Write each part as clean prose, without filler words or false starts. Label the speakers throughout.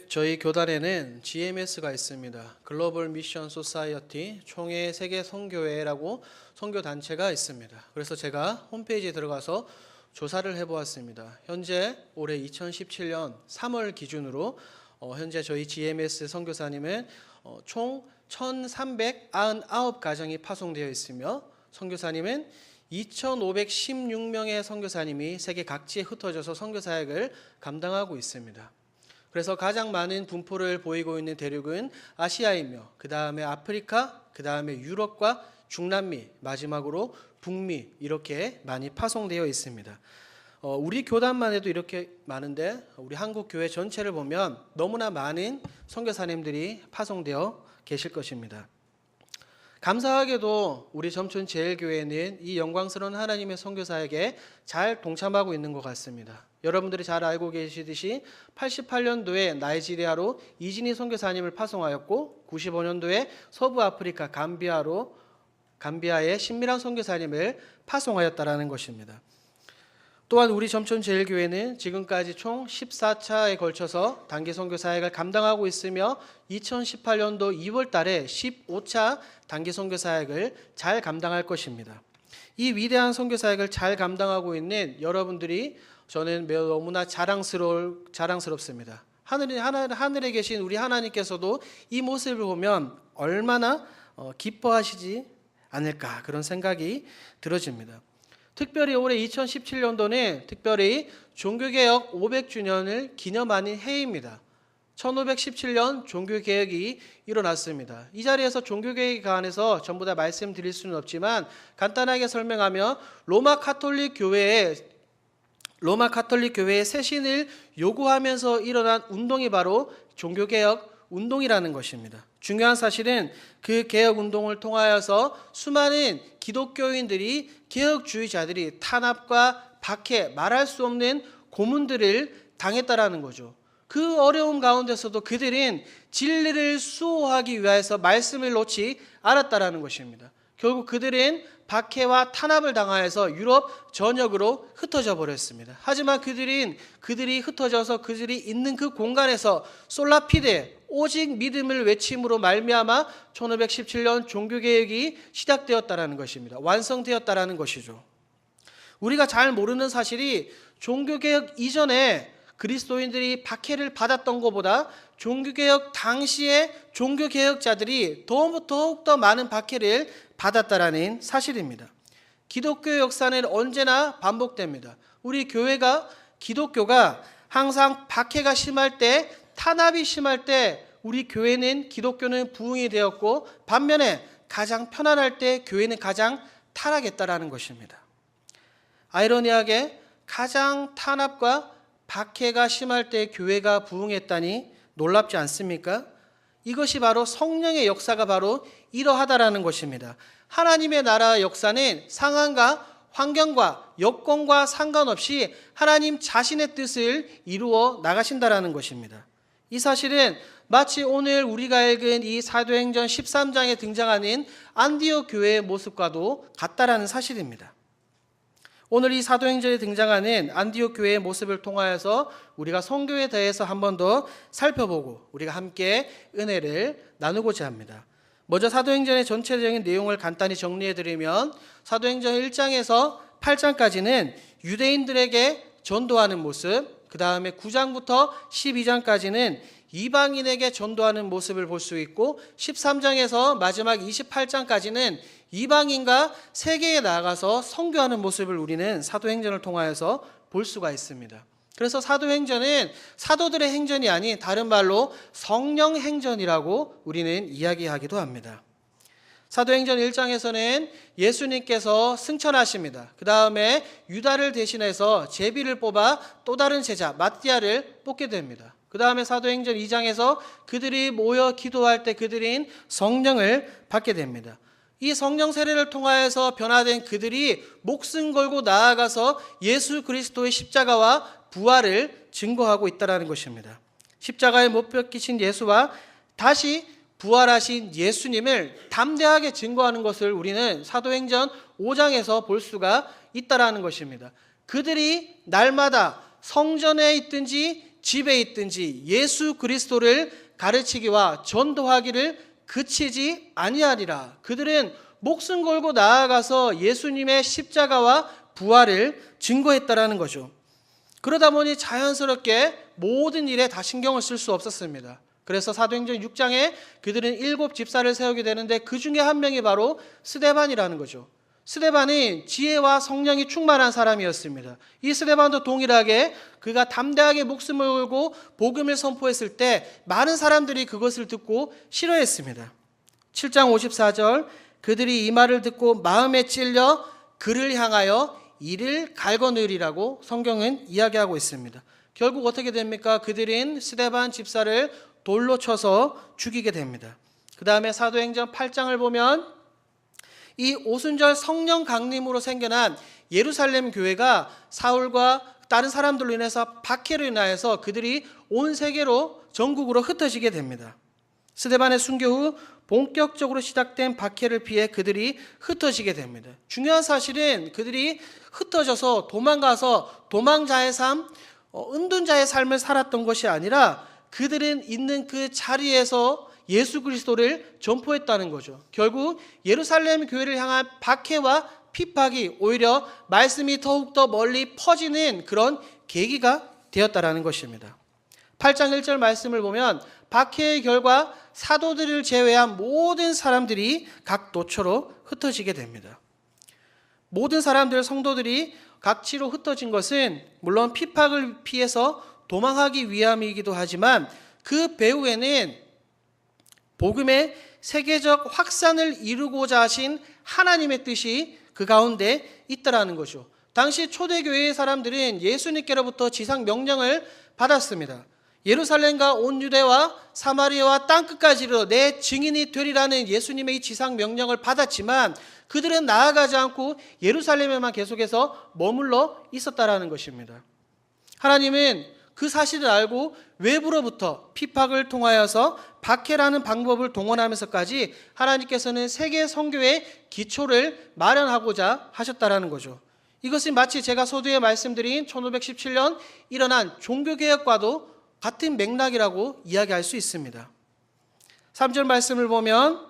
Speaker 1: 저희 교단에는 GMS가 있습니다. 글로벌 미션 소사이어티 총회 세계 선교회라고 선교 단체가 있습니다. 그래서 제가 홈페이지에 들어가서 조사를 해보았습니다. 현재 올해 2017년 3월 기준으로 현재 저희 GMS 선교사님은 총 1,399 가정이 파송되어 있으며 선교사님은 2,516명의 선교사님이 세계 각지에 흩어져서 선교 사역을 감당하고 있습니다. 그래서 가장 많은 분포를 보이고 있는 대륙은 아시아이며 그 다음에 아프리카, 그 다음에 유럽과 중남미, 마지막으로 북미 이렇게 많이 파송되어 있습니다. 우리 교단만 해도 이렇게 많은데 우리 한국 교회 전체를 보면 너무나 많은 선교사님들이 파송되어 계실 것입니다. 감사하게도 우리 점촌제일교회는 이 영광스러운 하나님의 선교사에게 잘 동참하고 있는 것 같습니다. 여러분들이 잘 알고 계시듯이 88년도에 나이지리아로 이진희 선교사님을 파송하였고 95년도에 서부 아프리카 감비아의 신미란 선교사님을 파송하였다라는 것입니다. 또한 우리 점촌제일교회는 지금까지 총 14차에 걸쳐서 단기 선교 사역을 감당하고 있으며 2018년도 2월 달에 15차 단기 선교 사역을 잘 감당할 것입니다. 이 위대한 선교 사역을 잘 감당하고 있는 여러분들이 저는 매우 너무나 자랑스럽습니다. 하늘에 계신 우리 하나님께서도 이 모습을 보면 얼마나 기뻐하시지 않을까 그런 생각이 들어집니다. 특별히 올해 2017년도는 특별히 종교개혁 500주년을 기념하는 해입니다. 1517년 종교개혁이 일어났습니다. 이 자리에서 종교개혁에 관해서 전부 다 말씀드릴 수는 없지만 간단하게 설명하면 로마 가톨릭 교회의 쇄신을 요구하면서 일어난 운동이 바로 종교개혁 운동이라는 것입니다. 중요한 사실은 그 개혁운동을 통하여서 수많은 기독교인들이 개혁주의자들이 탄압과 박해, 말할 수 없는 고문들을 당했다라는 거죠. 그 어려움 가운데서도 그들은 진리를 수호하기 위해서 말씀을 놓지 않았다라는 것입니다. 결국 그들은 박해와 탄압을 당하여서 유럽 전역으로 흩어져 버렸습니다. 하지만 그들이 흩어져서 그들이 있는 그 공간에서 솔라피데 오직 믿음을 외침으로 말미암아 1517년 종교개혁이 시작되었다라는 것입니다. 완성되었다라는 것이죠. 우리가 잘 모르는 사실이 종교개혁 이전에 그리스도인들이 박해를 받았던 것보다 종교개혁 당시에 종교개혁자들이 더욱더 많은 박해를 받았다라는 사실입니다. 기독교 역사는 언제나 반복됩니다. 우리 기독교가 항상 박해가 심할 때, 탄압이 심할 때 우리 기독교는 부흥이 되었고 반면에 가장 편안할 때 교회는 가장 타락했다라는 것입니다. 아이러니하게 가장 탄압과 박해가 심할 때 교회가 부흥했다니 놀랍지 않습니까? 이것이 바로 성령의 역사가 바로 이러하다라는 것입니다. 하나님의 나라 역사는 상황과 환경과 여건과 상관없이 하나님 자신의 뜻을 이루어 나가신다라는 것입니다. 이 사실은 마치 오늘 우리가 읽은 이 사도행전 13장에 등장하는 안디옥 교회의 모습과도 같다라는 사실입니다. 오늘 이 사도행전에 등장하는 안디옥 교회의 모습을 통하여서 우리가 선교에 대해서 한 번 더 살펴보고 우리가 함께 은혜를 나누고자 합니다. 먼저 사도행전의 전체적인 내용을 간단히 정리해드리면 사도행전 1장에서 8장까지는 유대인들에게 전도하는 모습, 그 다음에 9장부터 12장까지는 이방인에게 전도하는 모습을 볼 수 있고 13장에서 마지막 28장까지는 이방인과 세계에 나가서 선교하는 모습을 우리는 사도행전을 통하여서 볼 수가 있습니다. 그래서 사도행전은 사도들의 행전이 아닌 다른 말로 성령 행전이라고 우리는 이야기하기도 합니다. 사도행전 1장에서는 예수님께서 승천하십니다. 그 다음에 유다를 대신해서 제비를 뽑아 또 다른 제자 마띠아를 뽑게 됩니다. 그 다음에 사도행전 2장에서 그들이 모여 기도할 때 그들인 성령을 받게 됩니다. 이 성령 세례를 통하여서 변화된 그들이 목숨 걸고 나아가서 예수 그리스도의 십자가와 부활을 증거하고 있다는 것입니다. 십자가에 못 박히신 예수와 다시 부활하신 예수님을 담대하게 증거하는 것을 우리는 사도행전 5장에서 볼 수가 있다는 것입니다. 그들이 날마다 성전에 있든지 집에 있든지 예수 그리스도를 가르치기와 전도하기를 그치지 아니하리라. 그들은 목숨 걸고 나아가서 예수님의 십자가와 부활을 증거했다라는 거죠. 그러다 보니 자연스럽게 모든 일에 다 신경을 쓸 수 없었습니다. 그래서 사도행전 6장에 그들은 7 집사를 세우게 되는데 그 중에 한 명이 바로 스데반이라는 거죠. 스데반은 지혜와 성령이 충만한 사람이었습니다. 이 스데반도 동일하게 그가 담대하게 목숨을 걸고 복음을 선포했을 때 많은 사람들이 그것을 듣고 싫어했습니다. 7장 54절, 그들이 이 말을 듣고 마음에 찔려 그를 향하여 이를 갈거넣으리라고 성경은 이야기하고 있습니다. 결국 어떻게 됩니까? 그들은 스데반 집사를 돌로 쳐서 죽이게 됩니다. 그 다음에 사도행전 8장을 보면 이 오순절 성령 강림으로 생겨난 예루살렘 교회가 사울과 다른 사람들로 인해서 박해로 인하여서 그들이 온 세계로 전국으로 흩어지게 됩니다. 스데반의 순교 후 본격적으로 시작된 박해를 피해 그들이 흩어지게 됩니다. 중요한 사실은 그들이 흩어져서 도망가서 도망자의 삶, 은둔자의 삶을 살았던 것이 아니라 그들은 있는 그 자리에서 예수 그리스도를 전포했다는 거죠. 결국 예루살렘 교회를 향한 박해와 핍박이 오히려 말씀이 더욱더 멀리 퍼지는 그런 계기가 되었다라는 것입니다. 8장 1절 말씀을 보면 박해의 결과 사도들을 제외한 모든 사람들이 각 도처로 흩어지게 됩니다. 모든 사람들, 성도들이 각지로 흩어진 것은 물론 핍박을 피해서 도망하기 위함이기도 하지만 그 배후에는 복음의 세계적 확산을 이루고자 하신 하나님의 뜻이 그 가운데 있더라는 거죠. 당시 초대교회의 사람들은 예수님께로부터 지상 명령을 받았습니다. 예루살렘과 온 유대와 사마리아와 땅끝까지 이르러 내 증인이 되리라는 예수님의 이 지상 명령을 받았지만 그들은 나아가지 않고 예루살렘에만 계속해서 머물러 있었다라는 것입니다. 하나님은 그 사실을 알고 외부로부터 핍박을 통하여서 박해라는 방법을 동원하면서까지 하나님께서는 세계 선교의 기초를 마련하고자 하셨다라는 거죠. 이것이 마치 제가 서두에 말씀드린 1517년 일어난 종교개혁과도 같은 맥락이라고 이야기할 수 있습니다. 3절 말씀을 보면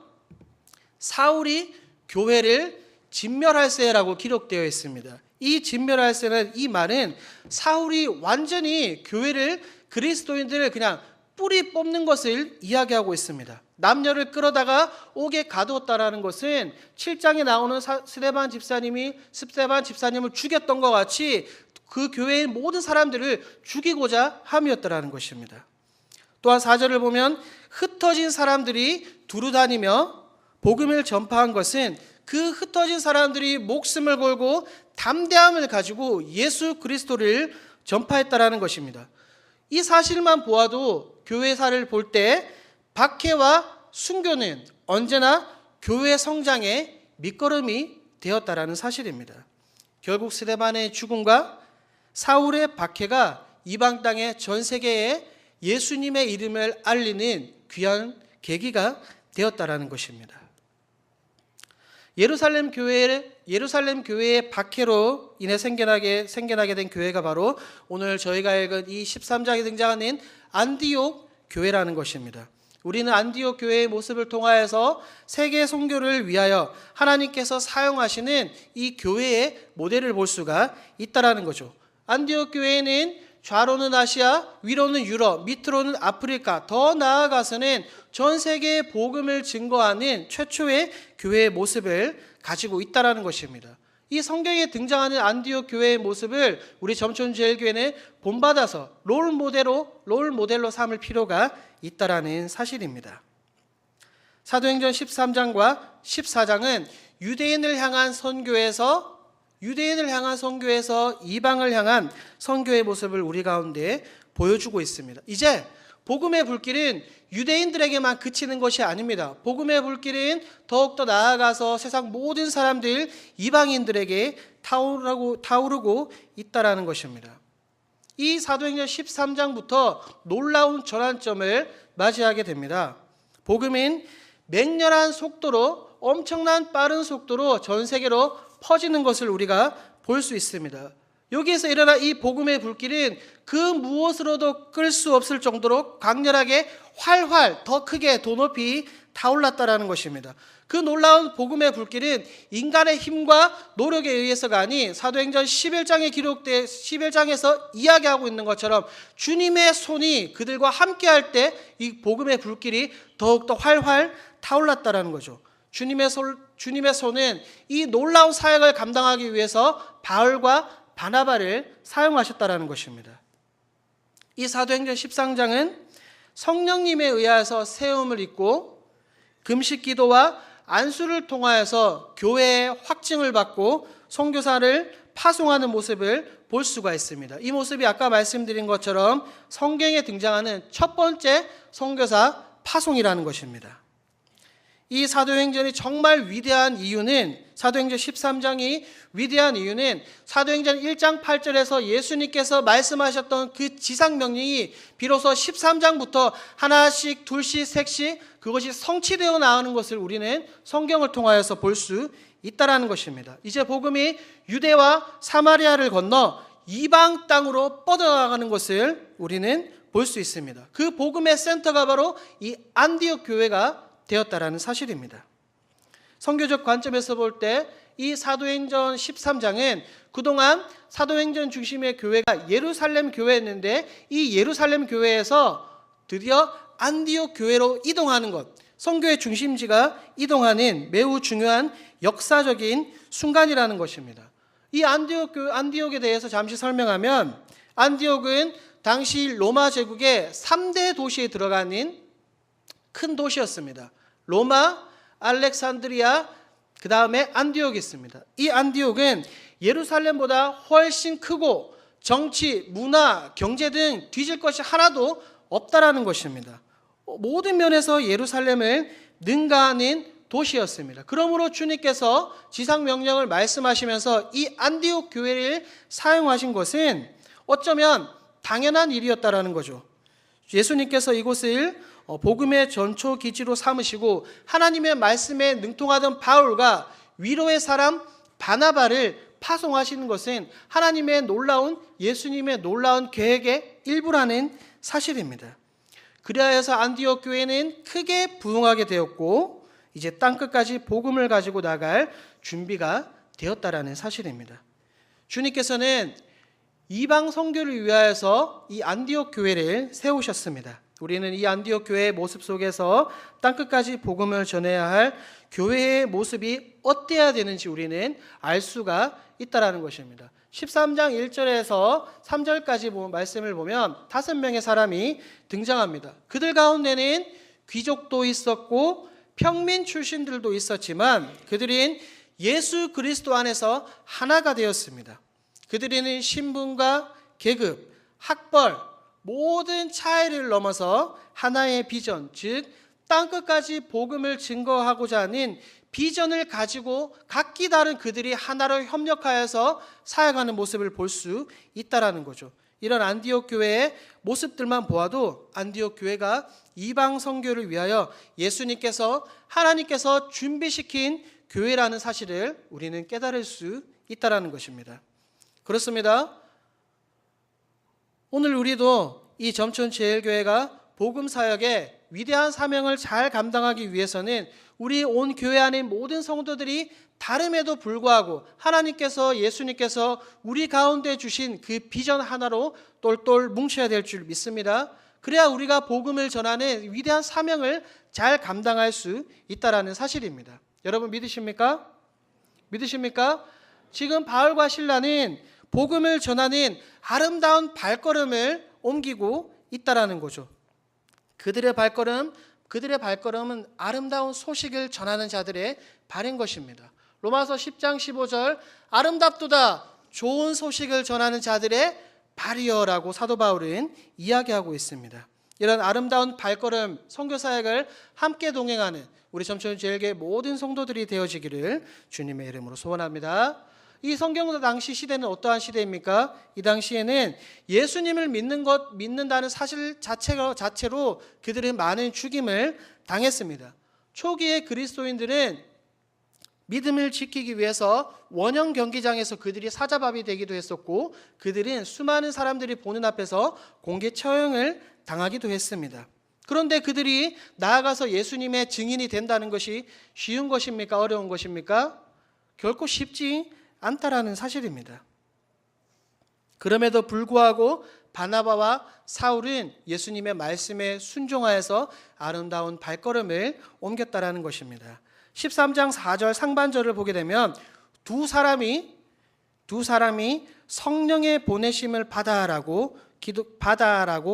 Speaker 1: 사울이 교회를 진멸할세라고 기록되어 있습니다. 이 진멸할세는, 이 말은 사울이 완전히 교회를, 그리스도인들을 그냥 뿌리 뽑는 것을 이야기하고 있습니다. 남녀를 끌어다가 옥에 가두었다라는 것은 7장에 나오는 스데반 집사님을 죽였던 것 같이 그 교회의 모든 사람들을 죽이고자 함이었다라는 것입니다. 또한 4절을 보면 흩어진 사람들이 두루 다니며 복음을 전파한 것은 그 흩어진 사람들이 목숨을 걸고 담대함을 가지고 예수 그리스도를 전파했다라는 것입니다. 이 사실만 보아도 교회사를 볼 때 박해와 순교는 언제나 교회 성장의 밑거름이 되었다라는 사실입니다. 결국 스데반의 죽음과 사울의 박해가 이방 땅의 전 세계에 예수님의 이름을 알리는 귀한 계기가 되었다라는 것입니다. 예루살렘 교회의 박해로 인해 생겨나게 된 교회가 바로 오늘 저희가 읽은 이 13장에 등장하는 안디옥 교회라는 것입니다. 우리는 안디옥 교회의 모습을 통하여서 세계 선교를 위하여 하나님께서 사용하시는 이 교회의 모델을 볼 수가 있다라는 거죠. 안디옥 교회는 좌로는 아시아, 위로는 유럽, 밑으로는 아프리카, 더 나아가서는 전 세계에 복음을 증거하는 최초의 교회의 모습을 가지고 있다라는 것입니다. 이 성경에 등장하는 안디옥 교회의 모습을 우리 점촌제일교회는 본받아서 롤 모델로 삼을 필요가 있다라는 사실입니다. 사도행전 13장과 14장은 유대인을 향한 선교에서 이방을 향한 선교의 모습을 우리 가운데 보여주고 있습니다. 이제 복음의 불길은 유대인들에게만 그치는 것이 아닙니다. 복음의 불길은 더욱더 나아가서 세상 모든 사람들, 이방인들에게 타오르고 있다라는 것입니다. 이 사도행전 13장부터 놀라운 전환점을 맞이하게 됩니다. 복음은 맹렬한 속도로, 엄청난 빠른 속도로 전 세계로 퍼지는 것을 우리가 볼 수 있습니다. 여기에서 일어난 이 복음의 불길은 그 무엇으로도 끌 수 없을 정도로 강렬하게 활활 더 크게 더 높이 타올랐다라는 것입니다. 그 놀라운 복음의 불길은 인간의 힘과 노력에 의해서가 아닌 사도행전 11장에서 이야기하고 있는 것처럼 주님의 손이 그들과 함께할 때 이 복음의 불길이 더욱더 활활 타올랐다라는 거죠. 주님의 손은 이 놀라운 사역을 감당하기 위해서 바울과 바나바를 사용하셨다라는 것입니다. 이 사도행전 13장은 성령님에 의하여서 세움을 입고 금식 기도와 안수를 통하여서 교회의 확증을 받고 선교사를 파송하는 모습을 볼 수가 있습니다. 이 모습이 아까 말씀드린 것처럼 성경에 등장하는 첫 번째 선교사 파송이라는 것입니다. 이 사도행전이 정말 위대한 이유는, 사도행전 13장이 위대한 이유는 사도행전 1장 8절에서 예수님께서 말씀하셨던 그 지상명령이 비로소 13장부터 하나씩 둘씩 셋씩 그것이 성취되어 나오는 것을 우리는 성경을 통하여서 볼 수 있다라는 것입니다. 이제 복음이 유대와 사마리아를 건너 이방 땅으로 뻗어나가는 것을 우리는 볼 수 있습니다. 그 복음의 센터가 바로 이 안디옥 교회가 되었다라는 사실입니다. 선교적 관점에서 볼 때 이 사도행전 13장은 그동안 사도행전 중심의 교회가 예루살렘 교회였는데 이 예루살렘 교회에서 드디어 안디옥 교회로 이동하는 것, 선교의 중심지가 이동하는 매우 중요한 역사적인 순간이라는 것입니다. 이 안디옥에 대해서 잠시 설명하면, 안디옥은 당시 로마 제국의 3대 도시에 들어가는 큰 도시였습니다. 로마, 알렉산드리아, 그 다음에 안디옥이 있습니다. 이 안디옥은 예루살렘보다 훨씬 크고 정치, 문화, 경제 등 뒤질 것이 하나도 없다라는 것입니다. 모든 면에서 예루살렘을 능가하는 도시였습니다. 그러므로 주님께서 지상명령을 말씀하시면서 이 안디옥 교회를 사용하신 것은 어쩌면 당연한 일이었다라는 거죠. 예수님께서 이곳을 복음의 전초 기지로 삼으시고 하나님의 말씀에 능통하던 바울과 위로의 사람 바나바를 파송하시는 것은 하나님의 놀라운, 예수님의 놀라운 계획의 일부라는 사실입니다. 그리하여서 안디옥 교회는 크게 부흥하게 되었고 이제 땅끝까지 복음을 가지고 나갈 준비가 되었다라는 사실입니다. 주님께서는 이방 선교를 위하여서 이 안디옥 교회를 세우셨습니다. 우리는 이 안디옥 교회의 모습 속에서 땅끝까지 복음을 전해야 할 교회의 모습이 어때야 되는지 우리는 알 수가 있다라는 것입니다. 13장 1절에서 3절까지 말씀을 보면 5명의 사람이 등장합니다. 그들 가운데는 귀족도 있었고 평민 출신들도 있었지만 그들은 예수 그리스도 안에서 하나가 되었습니다. 그들은 신분과 계급, 학벌, 모든 차이를 넘어서 하나의 비전, 즉 땅끝까지 복음을 증거하고자 하는 비전을 가지고 각기 다른 그들이 하나로 협력하여서 사역하는 모습을 볼 수 있다라는 거죠. 이런 안디옥 교회의 모습들만 보아도 안디옥 교회가 이방 선교를 위하여 예수님께서, 하나님께서 준비시킨 교회라는 사실을 우리는 깨달을 수 있다라는 것입니다. 그렇습니다. 오늘 우리도 이 점촌제일교회가 복음사역의 위대한 사명을 잘 감당하기 위해서는 우리 온 교회 안의 모든 성도들이 다름에도 불구하고 하나님께서, 예수님께서 우리 가운데 주신 그 비전 하나로 똘똘 뭉쳐야 될 줄 믿습니다. 그래야 우리가 복음을 전하는 위대한 사명을 잘 감당할 수 있다라는 사실입니다. 여러분 믿으십니까? 믿으십니까? 지금 바울과 실라는 복음을 전하는 아름다운 발걸음을 옮기고 있다라는 거죠. 그들의 발걸음은 아름다운 소식을 전하는 자들의 발인 것입니다. 로마서 10장 15절 아름답도다 좋은 소식을 전하는 자들의 발이여라고 사도 바울은 이야기하고 있습니다. 이런 아름다운 발걸음 선교사역을 함께 동행하는 우리 점촌제일교회 모든 성도들이 되어지기를 주님의 이름으로 소원합니다. 이 성경 당시 시대는 어떠한 시대입니까? 이 당시에는 예수님을 믿는다는 사실 자체로 그들은 많은 죽임을 당했습니다. 초기의 그리스도인들은 믿음을 지키기 위해서 원형 경기장에서 그들이 사자밥이 되기도 했었고, 그들은 수많은 사람들이 보는 앞에서 공개 처형을 당하기도 했습니다. 그런데 그들이 나아가서 예수님의 증인이 된다는 것이 쉬운 것입니까? 어려운 것입니까? 결코 쉽지 않다라는 사실입니다. 그럼에도 불구하고 바나바와 사울은 예수님의 말씀에 순종하여서 아름다운 발걸음을 옮겼다라는 것입니다. 13장 4절 상반절을 보게 되면 두 사람이 성령의 보내심을 받아라고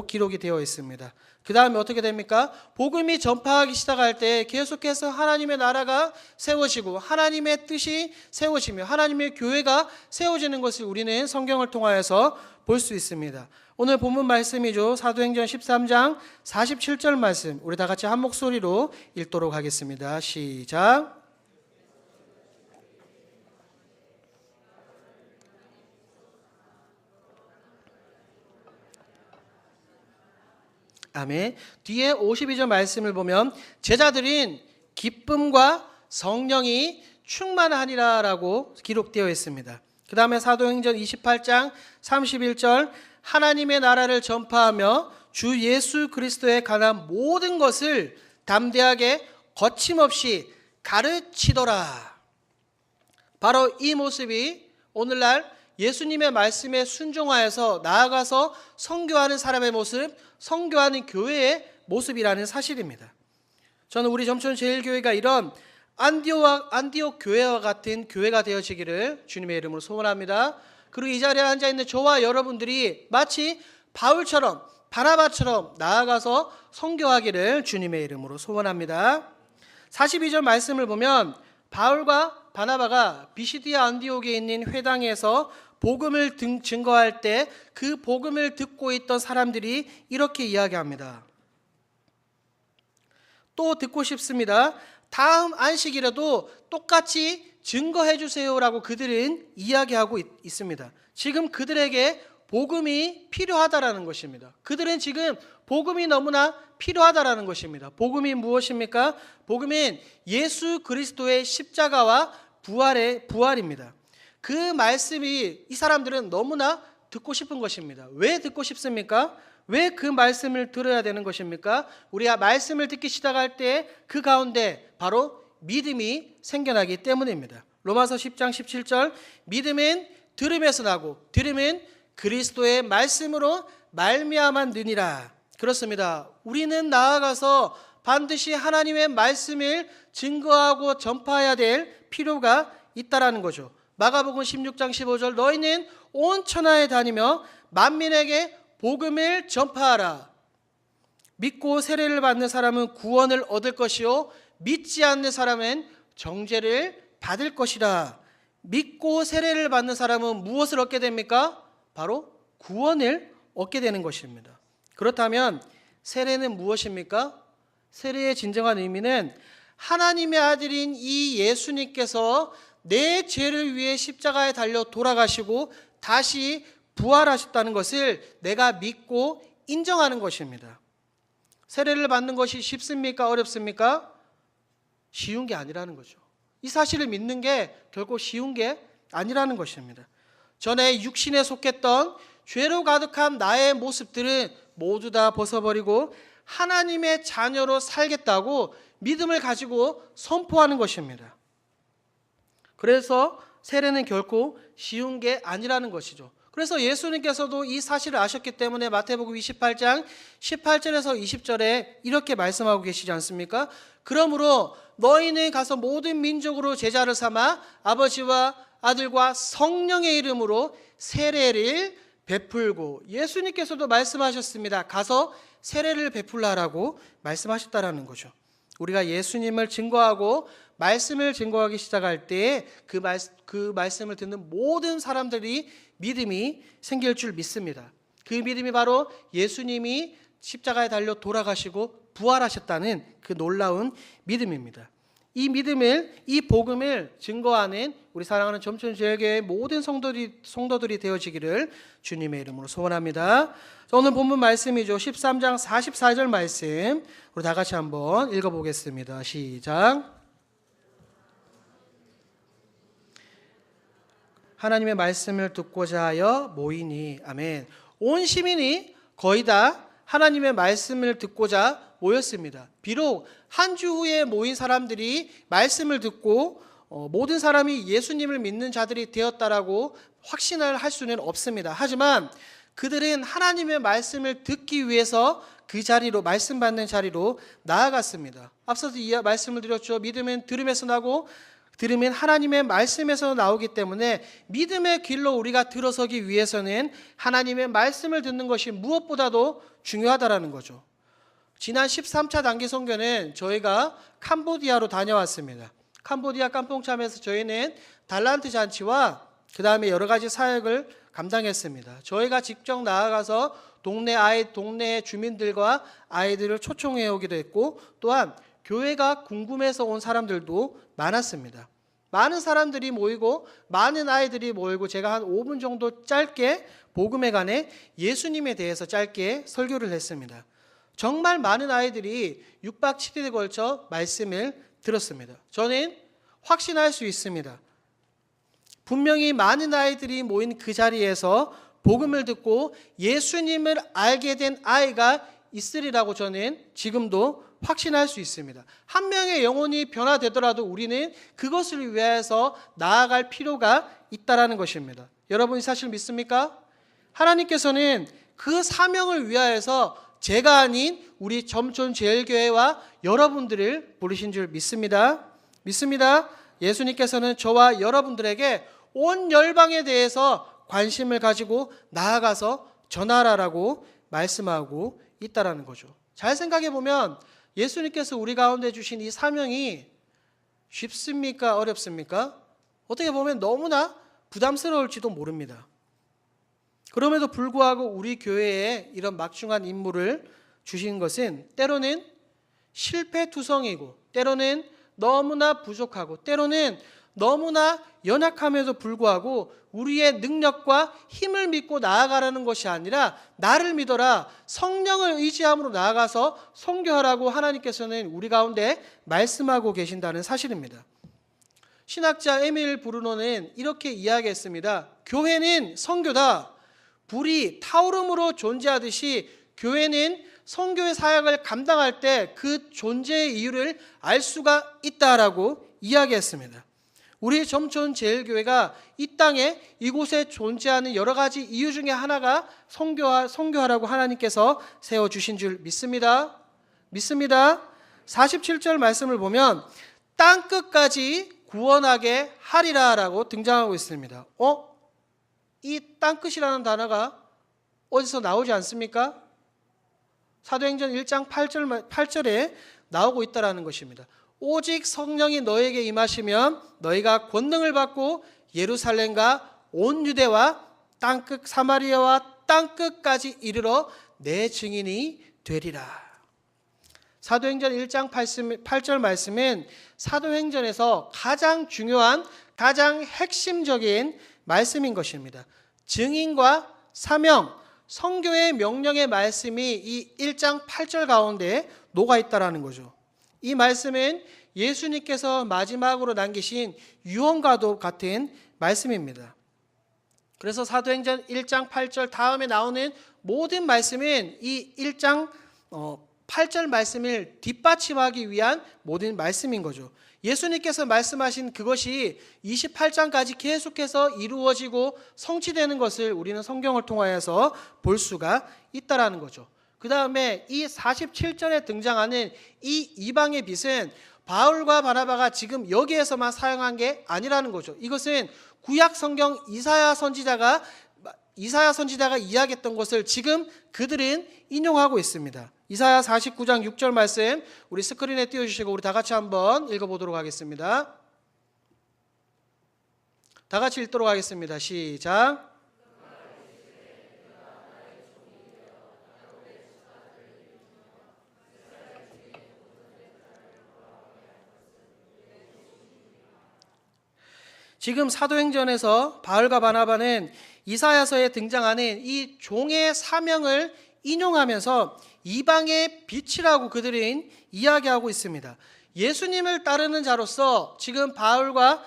Speaker 1: 기록이 되어 있습니다. 그 다음에 어떻게 됩니까? 복음이 전파하기 시작할 때 계속해서 하나님의 나라가 세워지고 하나님의 뜻이 세워지며 하나님의 교회가 세워지는 것을 우리는 성경을 통하여서 볼 수 있습니다. 오늘 본문 말씀이죠. 사도행전 13장 47절 말씀, 우리 다 같이 한 목소리로 읽도록 하겠습니다. 시작. 아멘. 뒤에 52절 말씀을 보면 제자들은 기쁨과 성령이 충만하니라라고 기록되어 있습니다. 그 다음에 사도행전 28장 31절 하나님의 나라를 전파하며 주 예수 그리스도에 관한 모든 것을 담대하게 거침없이 가르치더라. 바로 이 모습이 오늘날 예수님의 말씀에 순종하여서 나아가서 선교하는 사람의 모습, 선교하는 교회의 모습이라는 사실입니다. 저는 우리 점천제일교회가 이런 안디옥 교회와 같은 교회가 되어지기를 주님의 이름으로 소원합니다. 그리고 이 자리에 앉아있는 저와 여러분들이 마치 바울처럼 바나바처럼 나아가서 선교하기를 주님의 이름으로 소원합니다. 42절 말씀을 보면 바울과 바나바가 비시디아 안디옥에 있는 회당에서 복음을 증거할 때 그 복음을 듣고 있던 사람들이 이렇게 이야기합니다. 또 듣고 싶습니다. 다음 안식이라도 똑같이 증거해 주세요라고 그들은 이야기하고 있습니다. 지금 그들에게 복음이 필요하다라는 것입니다. 그들은 지금 복음이 너무나 필요하다라는 것입니다. 복음이 무엇입니까? 복음은 예수 그리스도의 십자가와 부활입니다. 그 말씀이 이 사람들은 너무나 듣고 싶은 것입니다. 왜 듣고 싶습니까? 왜 그 말씀을 들어야 되는 것입니까? 우리가 말씀을 듣기 시작할 때 그 가운데 바로 믿음이 생겨나기 때문입니다. 로마서 10장 17절 믿음은 들음에서 나고 들음은 그리스도의 말씀으로 말미암아 느니라. 그렇습니다. 우리는 나아가서 반드시 하나님의 말씀을 증거하고 전파해야 될 필요가 있다라는 거죠. 마가복음 16장 15절 너희는 온 천하에 다니며 만민에게 복음을 전파하라. 믿고 세례를 받는 사람은 구원을 얻을 것이요 믿지 않는 사람은 정죄를 받을 것이라. 믿고 세례를 받는 사람은 무엇을 얻게 됩니까? 바로 구원을 얻게 되는 것입니다. 그렇다면 세례는 무엇입니까? 세례의 진정한 의미는 하나님의 아들인 이 예수님께서 내 죄를 위해 십자가에 달려 돌아가시고 다시 부활하셨다는 것을 내가 믿고 인정하는 것입니다. 세례를 받는 것이 쉽습니까? 어렵습니까? 쉬운 게 아니라는 거죠. 이 사실을 믿는 게 결코 쉬운 게 아니라는 것입니다. 전에 육신에 속했던 죄로 가득한 나의 모습들은 모두 다 벗어버리고 하나님의 자녀로 살겠다고 믿음을 가지고 선포하는 것입니다. 그래서 세례는 결코 쉬운 게 아니라는 것이죠. 그래서 예수님께서도 이 사실을 아셨기 때문에 마태복음 28장 18절에서 20절에 이렇게 말씀하고 계시지 않습니까? 그러므로 너희는 가서 모든 민족으로 제자를 삼아 아버지와 아들과 성령의 이름으로 세례를 베풀고, 예수님께서도 말씀하셨습니다. 가서 세례를 베풀라라고 말씀하셨다라는 거죠. 우리가 예수님을 증거하고 말씀을 증거하기 시작할 때 그 말씀을 듣는 모든 사람들이 믿음이 생길 줄 믿습니다. 그 믿음이 바로 예수님이 십자가에 달려 돌아가시고 부활하셨다는 그 놀라운 믿음입니다. 이 믿음을, 이 복음을 증거하는 우리 사랑하는 점천제일교회의 모든 성도들이 되어지기를 주님의 이름으로 소원합니다. 오늘 본문 말씀이죠. 13장 44절 말씀 우리 다 같이 한번 읽어보겠습니다. 시작. 하나님의 말씀을 듣고자 하여 모이니. 아멘. 온 시민이 거의 다 하나님의 말씀을 듣고자 모였습니다. 비록 한 주 후에 모인 사람들이 말씀을 듣고 모든 사람이 예수님을 믿는 자들이 되었다라고 확신을 할 수는 없습니다. 하지만 그들은 하나님의 말씀을 듣기 위해서 그 자리로, 말씀 받는 자리로 나아갔습니다. 앞서서 이 말씀을 드렸죠. 믿음은 들음에서 나고 들음은 하나님의 말씀에서 나오기 때문에 믿음의 길로 우리가 들어서기 위해서는 하나님의 말씀을 듣는 것이 무엇보다도 중요하다라는 거죠. 지난 13차 단기 선교는 저희가 캄보디아로 다녀왔습니다. 캄보디아 깜뽕참에서 저희는 달란트 잔치와 그 다음에 여러 가지 사역을 감당했습니다. 저희가 직접 나아가서 동네 주민들과 아이들을 초청해 오기도 했고, 또한 교회가 궁금해서 온 사람들도 많았습니다. 많은 사람들이 모이고 많은 아이들이 모이고 제가 한 5분 정도 짧게 복음에 관해 예수님에 대해서 짧게 설교를 했습니다. 정말 많은 아이들이 6박 7일에 걸쳐 말씀을 들었습니다. 저는 확신할 수 있습니다. 분명히 많은 아이들이 모인 그 자리에서 복음을 듣고 예수님을 알게 된 아이가 있으리라고 저는 지금도 확신할 수 있습니다. 한 명의 영혼이 변화되더라도 우리는 그것을 위해서 나아갈 필요가 있다라는 것입니다. 여러분이 사실 믿습니까? 하나님께서는 그 사명을 위하여서 제가 아닌 우리 점촌제일교회와 여러분들을 부르신 줄 믿습니다. 예수님께서는 저와 여러분들에게 온 열방에 대해서 관심을 가지고 나아가서 전하라라고 말씀하고 있다라는 거죠. 잘 생각해 보면 예수님께서 우리 가운데 주신 이 사명이 쉽습니까? 어렵습니까? 어떻게 보면 너무나 부담스러울지도 모릅니다. 그럼에도 불구하고 우리 교회에 이런 막중한 임무를 주신 것은 때로는 실패투성이고, 때로는 너무나 부족하고, 때로는 너무나 연약함에도 불구하고 우리의 능력과 힘을 믿고 나아가라는 것이 아니라 나를 믿어라, 성령을 의지함으로 나아가서 선교하라고 하나님께서는 우리 가운데 말씀하고 계신다는 사실입니다. 신학자 에밀 브루노는 이렇게 이야기했습니다. 교회는 선교다. 불이 타오름으로 존재하듯이 교회는 선교의 사역을 감당할 때 그 존재의 이유를 알 수가 있다라고 이야기했습니다. 우리 점촌제일교회가 이 땅에 이곳에 존재하는 여러 가지 이유 중에 하나가 선교하라고 하나님께서 세워주신 줄 믿습니다. 47절 말씀을 보면 땅끝까지 구원하게 하리라라고 등장하고 있습니다. 이 땅끝이라는 단어가 어디서 나오지 않습니까? 사도행전 1장 8절에 나오고 있다라는 것입니다. 오직 성령이 너에게 임하시면 너희가 권능을 받고 예루살렘과 온 유대와 땅끝 사마리아와 땅끝까지 이르러 내 증인이 되리라. 사도행전 1장 8절 말씀은 사도행전에서 가장 중요한, 가장 핵심적인 말씀인 것입니다. 증인과 사명, 선교의 명령의 말씀이 이 1장 8절 가운데 녹아 있다라는 거죠. 이 말씀은 예수님께서 마지막으로 남기신 유언과도 같은 말씀입니다. 그래서 사도행전 1장 8절 다음에 나오는 모든 말씀은 이 1장 8절 말씀을 뒷받침하기 위한 모든 말씀인 거죠. 예수님께서 말씀하신 그것이 28장까지 계속해서 이루어지고 성취되는 것을 우리는 성경을 통하여서 볼 수가 있다라는 거죠. 그 다음에 이 47절에 등장하는 이 이방의 빛은 바울과 바나바가 지금 여기에서만 사용한 게 아니라는 거죠. 이것은 구약 성경 이사야 선지자가 이야기했던 것을 지금 그들은 인용하고 있습니다. 이사야 49장 6절 말씀 우리 스크린에 띄워주시고 우리 다 같이 한번 읽어보도록 하겠습니다. 다 같이 읽도록 하겠습니다. 시작. 지금 사도행전에서 바울과 바나바는 이사야서에 등장하는 이 종의 사명을 인용하면서 이방의 빛이라고 그들은 이야기하고 있습니다. 예수님을 따르는 자로서 지금 바울과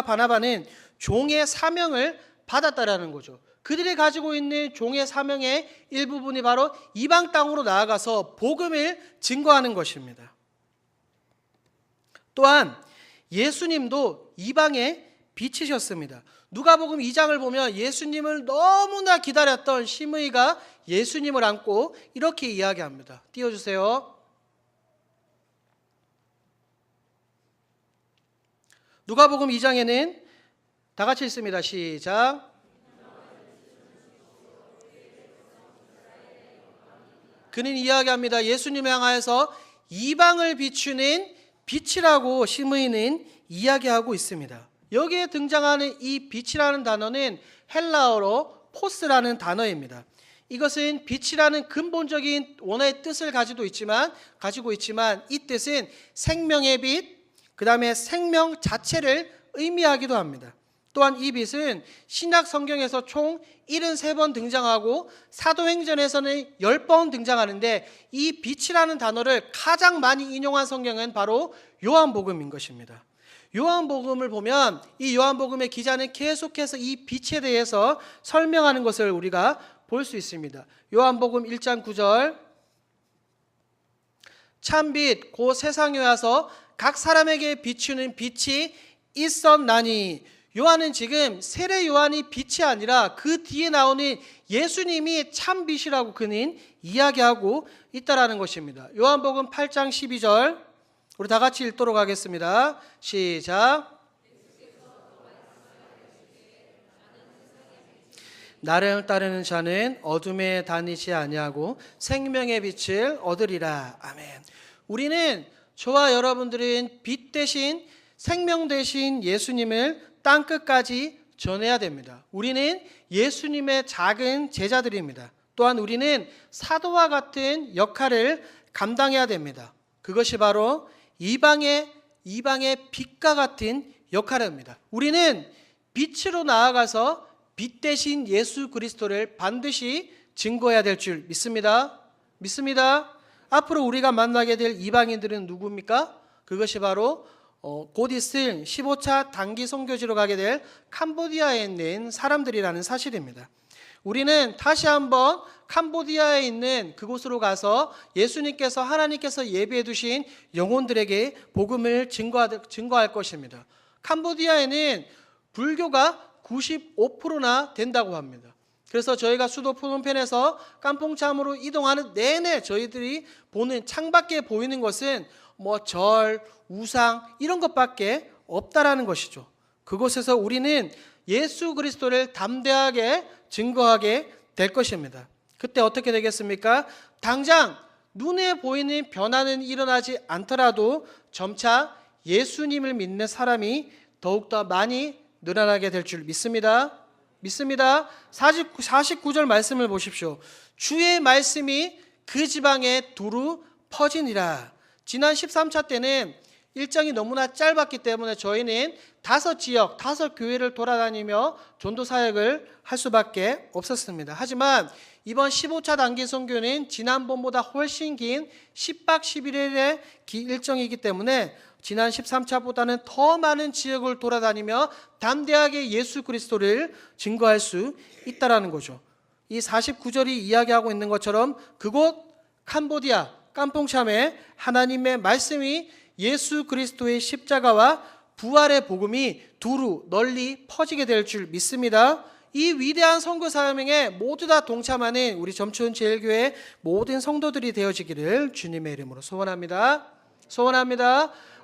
Speaker 1: 바나바는 종의 사명을 받았다라는 거죠. 그들이 가지고 있는 종의 사명의 일부분이 바로 이방 땅으로 나아가서 복음을 증거하는 것입니다. 또한 예수님도 이방의 빛이셨습니다. 누가복음 2장을 보면 예수님을 너무나 기다렸던 심의가 예수님을 안고 이렇게 이야기합니다. 띄워주세요. 누가복음 2장에는 다 같이 읽습니다. 시작. 그는 이야기합니다. 예수님을 향하여서 이방을 비추는 빛이라고 심의는 이야기하고 있습니다. 여기에 등장하는 이 빛이라는 단어는 헬라어로 포스라는 단어입니다. 이것은 빛이라는 근본적인 원어의 뜻을 가지고 있지만 이 뜻은 생명의 빛, 그 다음에 생명 자체를 의미하기도 합니다. 또한 이 빛은 신약 성경에서 총 73번 등장하고 사도행전에서는 10번 등장하는데 이 빛이라는 단어를 가장 많이 인용한 성경은 바로 요한복음인 것입니다. 요한복음을 보면 이 요한복음의 기자는 계속해서 이 빛에 대해서 설명하는 것을 우리가 볼 수 있습니다. 요한복음 1장 9절 참빛 곧 세상에 와서 각 사람에게 비추는 빛이 있었나니 요한은 지금 세례 요한이 빛이 아니라 그 뒤에 나오는 예수님이 참 빛이라고 그는 이야기하고 있다라는 것입니다. 요한복음 8장 12절 우리 다 같이 읽도록 하겠습니다. 시작. 나를 따르는 자는 어둠에 다니지 아니하고 생명의 빛을 얻으리라. 아멘. 우리는 저와 여러분들은 빛 대신 생명 대신 예수님을 땅끝까지 전해야 됩니다. 우리는 예수님의 작은 제자들입니다. 또한 우리는 사도와 같은 역할을 감당해야 됩니다. 그것이 바로 이방의 빛과 같은 역할입니다. 우리는 빛으로 나아가서 빛 대신 예수 그리스도를 반드시 증거해야 될 줄 믿습니다. 앞으로 우리가 만나게 될 이방인들은 누구입니까? 그것이 바로 곧 있을 15차 단기 선교지로 가게 될 캄보디아에 있는 사람들이라는 사실입니다. 우리는 다시 한번 캄보디아에 있는 그곳으로 가서 예수님께서 하나님께서 예비해 두신 영혼들에게 복음을 증거할 것입니다. 캄보디아에는 불교가 95%나 된다고 합니다. 그래서 저희가 수도 프놈펜에서 깜퐁참으로 이동하는 내내 저희들이 보는 창밖에 보이는 것은 절, 우상 이런 것밖에 없다라는 것이죠. 그곳에서 우리는 예수 그리스도를 담대하게 증거하게 될 것입니다. 그때 어떻게 되겠습니까? 당장 눈에 보이는 변화는 일어나지 않더라도 점차 예수님을 믿는 사람이 더욱더 많이 늘어나게 될 줄 믿습니다. 49절 말씀을 보십시오. 주의 말씀이 그 지방에 두루 퍼지니라. 지난 13차 때는 일정이 너무나 짧았기 때문에 저희는 5지역, 5교회를 돌아다니며 전도 사역을 할 수밖에 없었습니다. 하지만 이번 15차 단기 선교는 지난번보다 훨씬 긴 10박 11일의 일정이기 때문에 지난 13차보다는 더 많은 지역을 돌아다니며 담대하게 예수 그리스도를 증거할 수 있다라는 거죠. 이 49절이 이야기하고 있는 것처럼 그곳 캄보디아 깜퐁참에 하나님의 말씀이 예수 그리스도의 십자가와 부활의 복음이 두루 널리 퍼지게 될 줄 믿습니다. 이 위대한 선교 사명에 모두 다 동참하는 우리 점촌 제일교회 모든 성도들이 되어지기를 주님의 이름으로 소원합니다.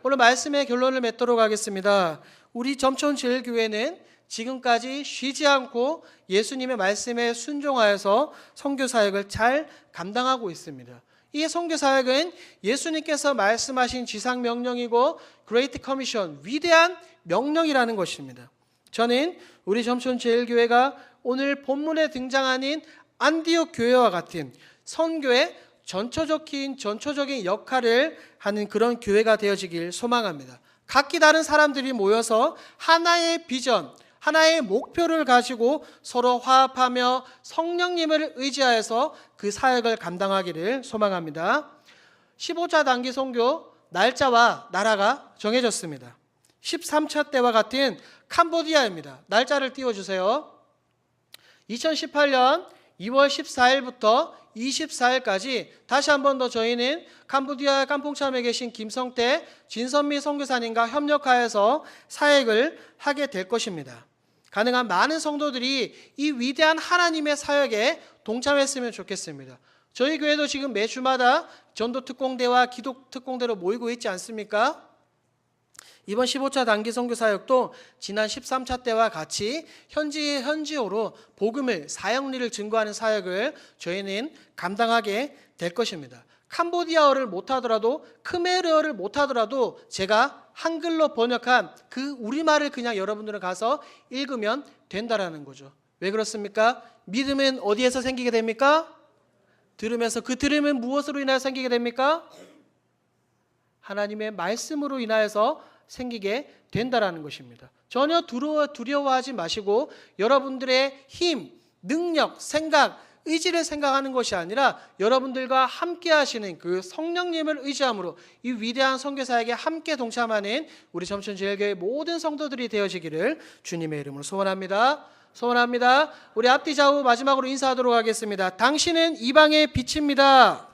Speaker 1: 오늘 말씀의 결론을 맺도록 하겠습니다. 우리 점촌 제일교회는 지금까지 쉬지 않고 예수님의 말씀에 순종하여서 선교 사역을 잘 감당하고 있습니다. 이 선교 사역은 예수님께서 말씀하신 지상 명령이고 그레이트 커미션, 위대한 명령이라는 것입니다. 저는 우리 점촌 제일교회가 오늘 본문에 등장하는 안디옥 교회와 같은 선교의 전초적인 역할을 하는 그런 교회가 되어지길 소망합니다. 각기 다른 사람들이 모여서 하나의 비전, 하나의 목표를 가지고 서로 화합하며 성령님을 의지하여서 그 사역을 감당하기를 소망합니다. 15차 단기 선교 날짜와 나라가 정해졌습니다. 13차 때와 같은 캄보디아입니다. 날짜를 띄워주세요. 2018년 2월 14일부터 24일까지 다시 한 번 더 저희는 캄보디아 깜퐁참에 계신 김성태 진선미 선교사님과 협력하여서 사역을 하게 될 것입니다. 가능한 많은 성도들이 이 위대한 하나님의 사역에 동참했으면 좋겠습니다. 저희 교회도 지금 매 주마다 전도 특공대와 기도 특공대로 모이고 있지 않습니까? 이번 15차 단기 선교 사역도 지난 13차 때와 같이 현지호로 복음을 사역리를 증거하는 사역을 저희는 감당하게 될 것입니다. 캄보디아어를 못하더라도 크메르어를 못하더라도 제가 한글로 번역한 그 우리말을 그냥 여러분들은 가서 읽으면 된다라는 거죠. 왜 그렇습니까? 믿음은 어디에서 생기게 됩니까? 들으면서. 그 들음은 무엇으로 인하여 생기게 됩니까? 하나님의 말씀으로 인하여서 생기게 된다라는 것입니다. 전혀 두려워하지 마시고 여러분들의 힘, 능력, 생각, 의지를 생각하는 것이 아니라 여러분들과 함께 하시는 그 성령님을 의지함으로 이 위대한 선교사에게 함께 동참하는 우리 점천제일교회 모든 성도들이 되어지기를 주님의 이름으로 소원합니다. 소원합니다. 우리 앞뒤 좌우 마지막으로 인사하도록 하겠습니다. 당신은 이방의 빛입니다.